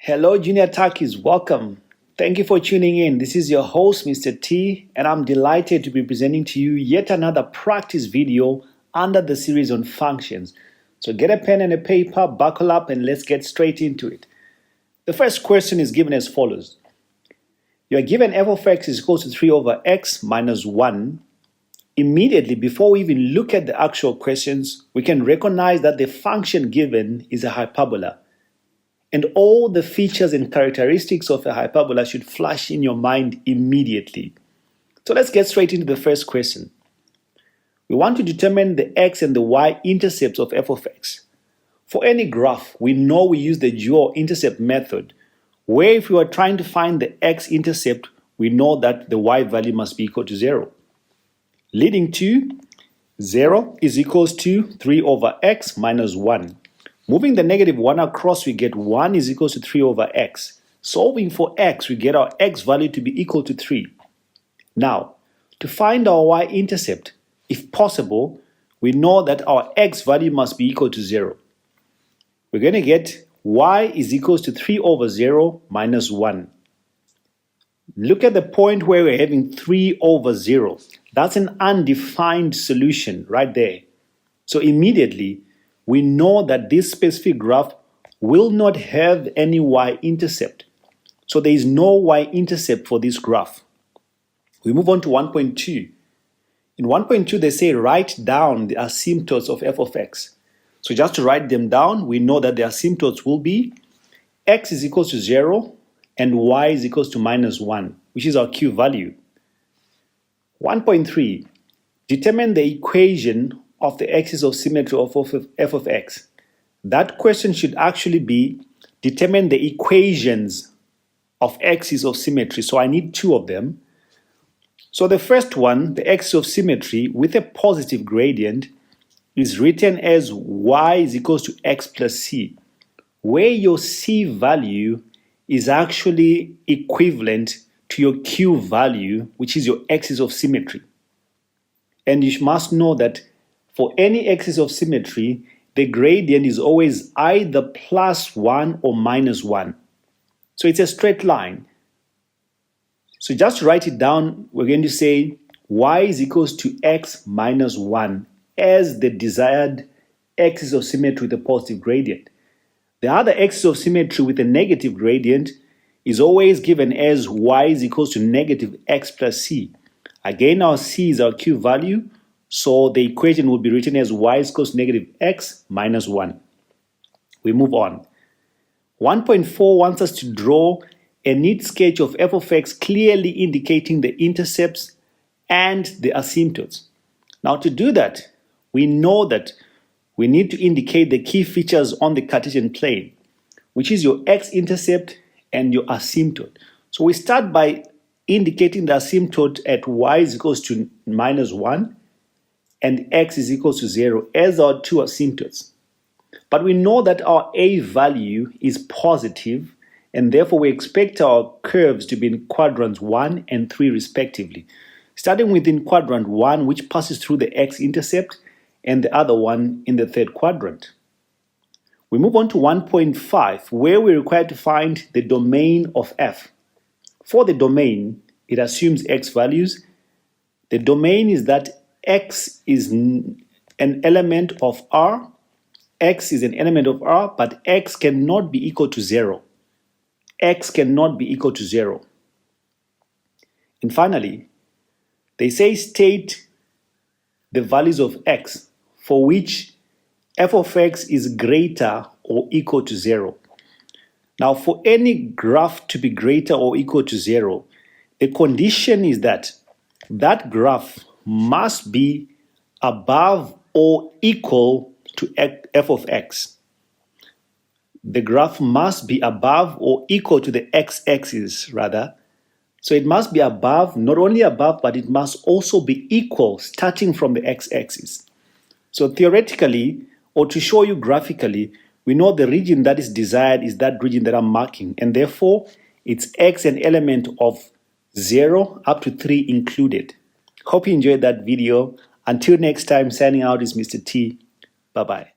Hello, Junior Takis. Welcome. Thank you for tuning in. This is your host, Mr. T, and I'm delighted to be presenting to you yet another practice video under the series on functions. So get a pen and a paper, buckle up, and let's get straight into it. The first question is given as follows. You are given f of x is equal to 3 over x minus 1. Immediately, before we even look at the actual questions, we can recognize that the function given is a hyperbola. And all the features and characteristics of a hyperbola should flash in your mind immediately. So let's get straight into the first question. We want to determine the x and the y-intercepts of f of x. For any graph, we know we use the dual intercept method, where if we are trying to find the x-intercept, we know that the y value must be equal to 0. Leading to 0 is equals to 3 over x minus 1. Moving the negative 1 across, we get 1 is equal to 3 over x. Solving for x, we get our x value to be equal to 3. Now, to find our y-intercept, if possible, we know that our x value must be equal to 0. We're going to get y is equal to 3 over 0 minus 1. Look at the point where we're having 3 over 0. That's an undefined solution right there. So immediately, we know that this specific graph will not have any y-intercept. So there is no y-intercept for this graph. We move on to 1.2. In 1.2, they say write down the asymptotes of f of x. So just to write them down, we know that the asymptotes will be x is equal to 0 and y is equal to minus 1, which is our q value. 1.3, determine the equation of the axis of symmetry of f of x. That question should actually be determine the equations of axis of symmetry. So I need two of them. So the first one, the axis of symmetry with a positive gradient, is written as y is equal to x plus c, where your c value is actually equivalent to your q value, which is your axis of symmetry. And you must know that for any axis of symmetry, the gradient is always either plus 1 or minus 1. So it's a straight line. So just to write it down, we're going to say y is equals to x minus 1 as the desired axis of symmetry with a positive gradient. The other axis of symmetry with a negative gradient is always given as y is equals to negative x plus c. Again, our c is our q value. So the equation will be written as y is equals to negative x minus 1. We move on. 1.4 wants us to draw a neat sketch of f of x clearly indicating the intercepts and the asymptotes. Now to do that, we know that we need to indicate the key features on the Cartesian plane, which is your x-intercept and your asymptote. So we start by indicating the asymptote at y is equals to minus 1 and x is equal to 0 as our two asymptotes. But we know that our a value is positive, and therefore we expect our curves to be in quadrants 1 and 3 respectively. Starting within quadrant 1, which passes through the x-intercept, and the other one in the third quadrant. We move on to 1.5, where we're required to find the domain of f. For the domain, it assumes x values. The domain is that x is an element of R, x is an element of R, but x cannot be equal to 0. X cannot be equal to 0. And finally, they say state the values of x for which f of x is greater or equal to 0. Now, for any graph to be greater or equal to 0, the condition is that that graph must be above or equal to f of x. The graph must be above or equal to the x-axis, rather. So it must be above, not only above, but it must also be equal starting from the x-axis. So theoretically, or to show you graphically, we know the region that is desired is that region that I'm marking, and therefore it's x an element of 0 up to 3 included. Hope you enjoyed that video. Until next time, signing out is Mr. T. Bye-bye.